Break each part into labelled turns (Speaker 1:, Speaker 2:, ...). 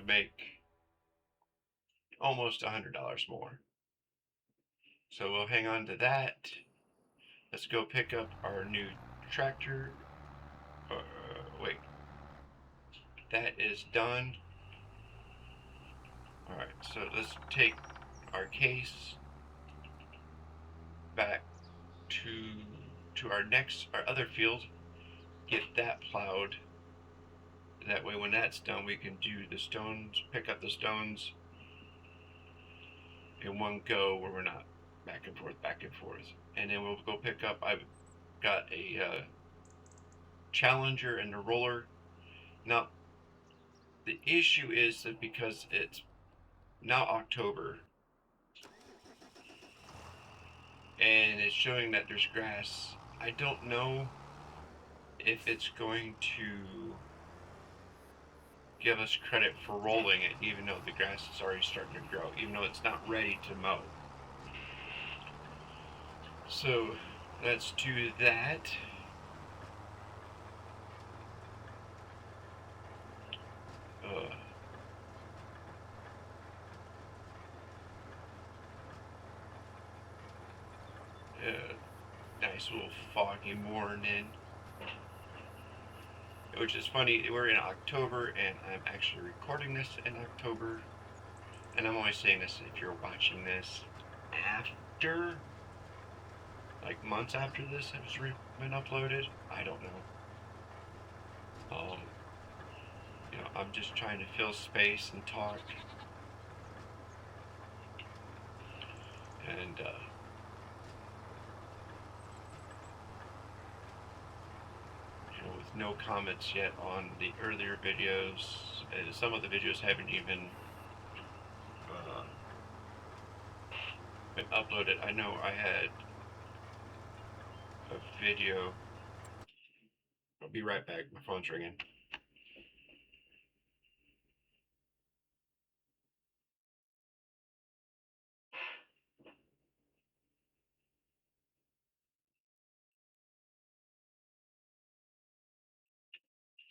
Speaker 1: make almost $100 more. So we'll hang on to that. Let's go pick up our new tractor. Wait, that is done. Alright, so let's take our case back to our other field, get that plowed. That way when that's done we can do the stones, pick up the stones in one go where we're not back and forth. And then we'll go pick up, I've got a Challenger and a roller. Now the issue is that because it's now October and it's showing that there's grass, I don't know if it's going to give us credit for rolling it, even though the grass is already starting to grow, even though it's not ready to mow. So let's do that. Nice little foggy morning. Which is funny, we're in October and I'm actually recording this in October. And I'm always saying this if you're watching this after, like months after this has been uploaded, I don't know. I'm just trying to fill space and talk. And with no comments yet on the earlier videos. Some of the videos haven't even been uploaded. I know I had a video. I'll be right back. My phone's ringing.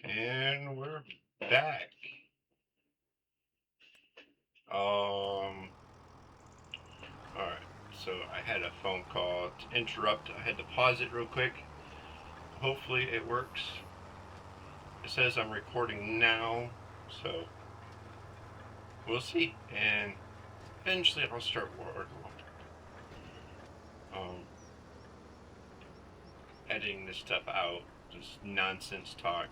Speaker 1: And we're back. Alright, so I had a phone call to interrupt. I had to pause it real quick. Hopefully it works. It says I'm recording now, so we'll see. And eventually I'll start editing this stuff out, just nonsense talk.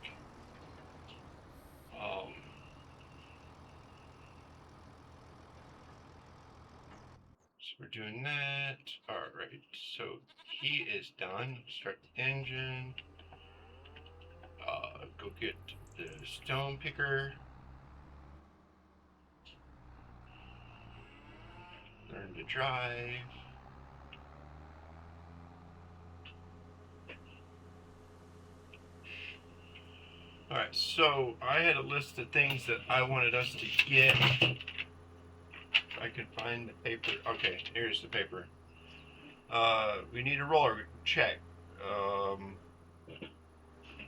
Speaker 1: So we're doing that. Alright, so he is done. Start the engine. Go get the stone picker. Learn to drive. Alright, so I had a list of things that I wanted us to get. If I could find the paper. Okay, here's the paper. We need a roller. Check.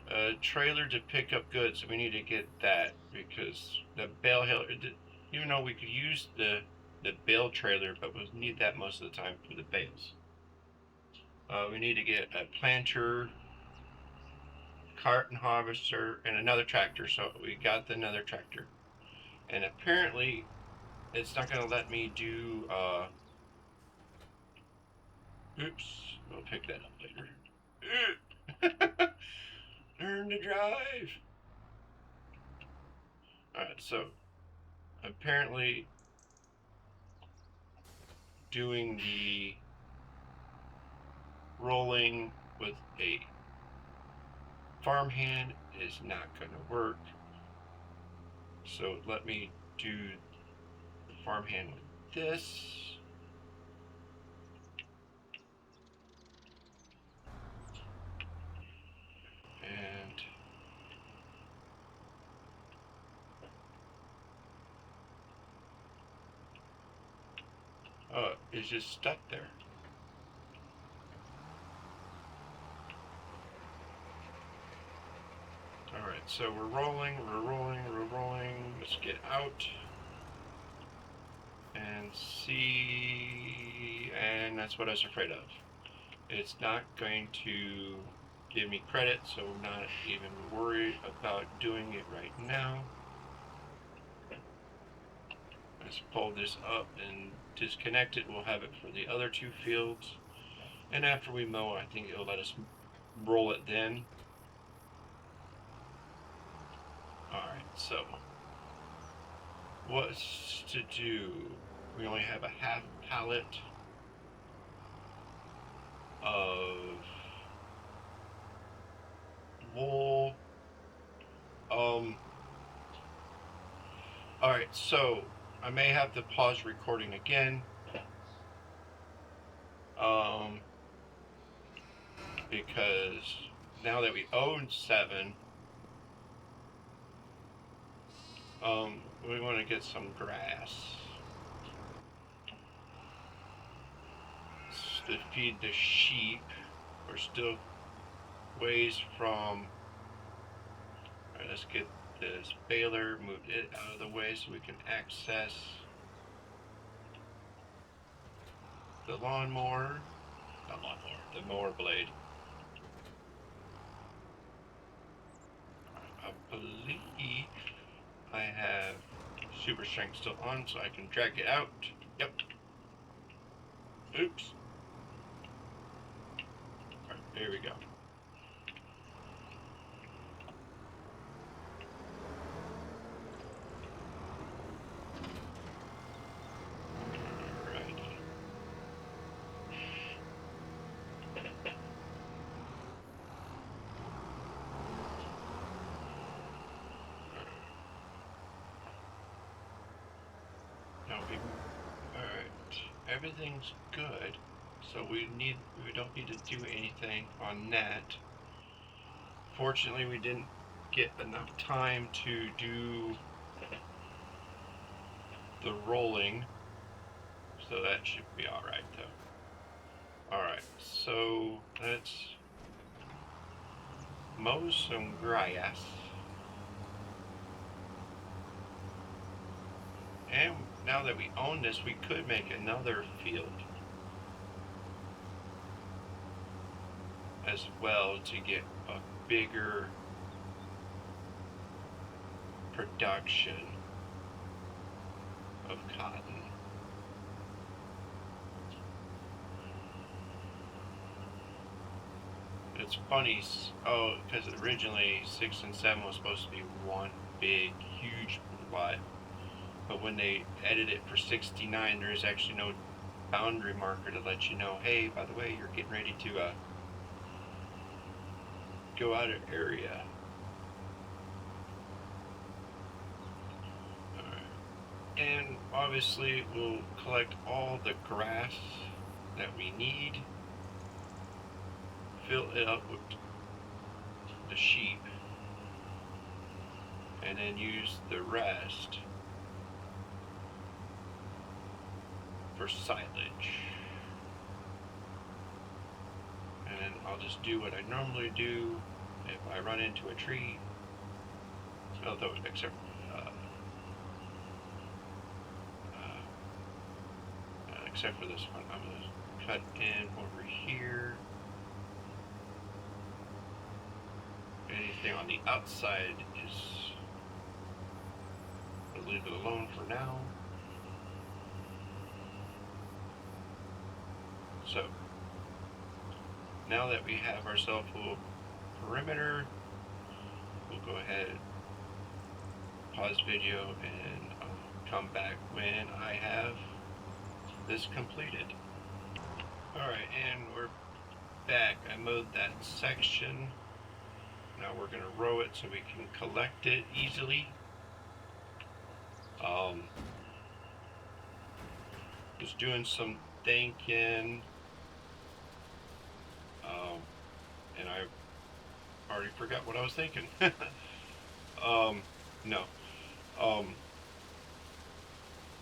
Speaker 1: A trailer to pick up goods. We need to get that because the bale hill. Even though we could use the bale trailer, but we'll need that most of the time for the bales. We need to get a planter, cart and harvester, and another tractor. So we got another tractor. And apparently it's not going to let me do, oops, we'll pick that up later. Learn to drive. Alright, so apparently doing the rolling with a farmhand is not going to work. So let me do the farmhand with this. And oh, it's just stuck there. Alright, so we're rolling. Let's get out and see, and that's what I was afraid of. It's not going to give me credit, so I'm not even worried about doing it right now. Let's pull this up and disconnect it. We'll have it for the other two fields. And after we mow, I think it'll let us roll it then. Alright, so what's to do? We only have a half pallet of wool. Alright, so I may have to pause recording again. Because now that we own 7, we want to get some grass to feed the sheep. We're still ways from. Alright, let's get this baler, move it out of the way so we can access the lawnmower. Not lawnmower, the mower blade. I believe I have super strength still on, so I can drag it out. Yep. Oops. Alright, there we go. Everything's good, so we don't need to do anything on that. Fortunately, we didn't get enough time to do the rolling, so that should be all right though. All right, so let's mow some grass. And now that we own this, we could make another field as well to get a bigger production of cotton. It's funny, because originally 6 and 7 was supposed to be one big, huge lot. But when they edit it for 69, there is actually no boundary marker to let you know, hey, by the way, you're getting ready to go out of area. Alright. And obviously, we'll collect all the grass that we need, fill it up with the sheep, and then use the rest for silage. And then I'll just do what I normally do if I run into a tree. Although, except for this one, I'm going to cut in over here. Anything on the outside is, I'll leave it alone for now. So, now that we have ourselves a little perimeter, we'll go ahead, pause video, and I'll come back when I have this completed. Alright, and we're back. I mowed that section. Now we're going to row it so we can collect it easily. Just doing some thinking. And I already forgot what I was thinking. No.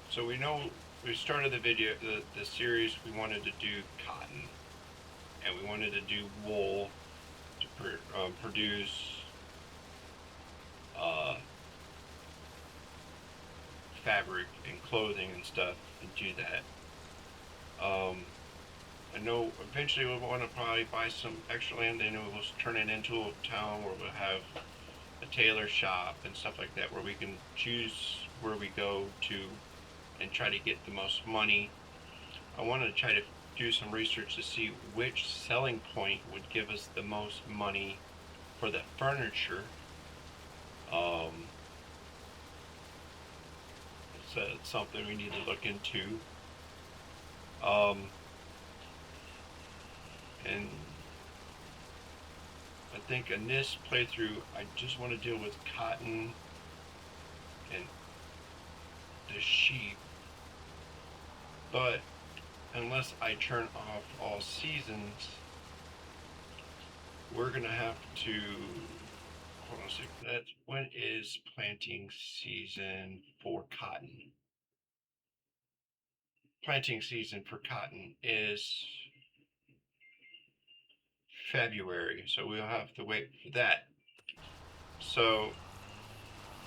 Speaker 1: So we know we started the video, the series, we wanted to do cotton, and we wanted to do wool to produce uh, fabric and clothing and stuff and do that. I know eventually we'll want to probably buy some extra land and we'll turn it into a town where we'll have a tailor shop and stuff like that, where we can choose where we go to and try to get the most money. I want to try to do some research to see which selling point would give us the most money for the furniture. So it's something we need to look into. And I think in this playthrough, I just want to deal with cotton and the sheep. But unless I turn off all seasons, we're gonna have to, hold on a second. When is planting season for cotton? Planting season for cotton is February, so we'll have to wait for that. So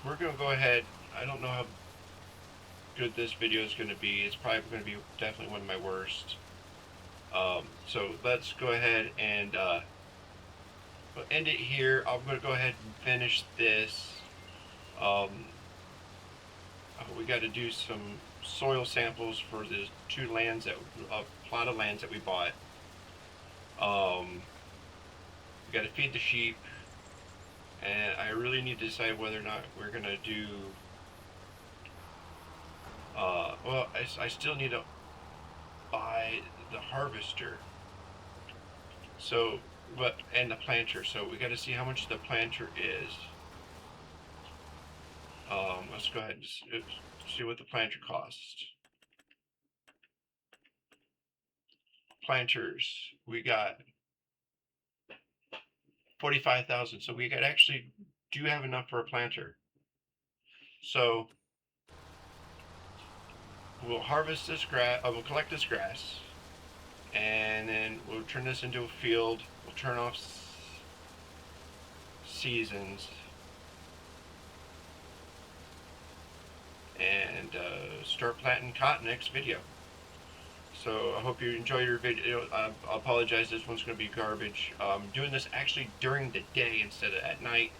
Speaker 1: we're gonna go ahead. I don't know how good this video is going to be. It's probably going to be definitely one of my worst. So let's go ahead and we'll end it here. I'm going to go ahead and finish this. We got to do some soil samples for the plot of lands that we bought. We got to feed the sheep, and I really need to decide whether or not we're going to do. Well, I still need to buy the harvester. So, and the planter. So we got to see how much the planter is. Let's go ahead and see what the planter costs. Planters, we got 45,000. So we got actually do have enough for a planter. So we'll harvest this grass. We'll collect this grass, and then we'll turn this into a field. We'll turn off seasons. And start planting cotton next video. So I hope you enjoy your video. I apologize, this one's going to be garbage. I'm doing this actually during the day instead of at night,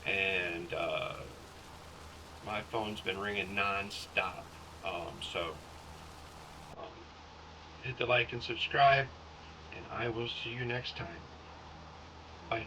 Speaker 1: and my phone's been ringing non-stop. So hit the like and subscribe, and I will see you next time. Bye.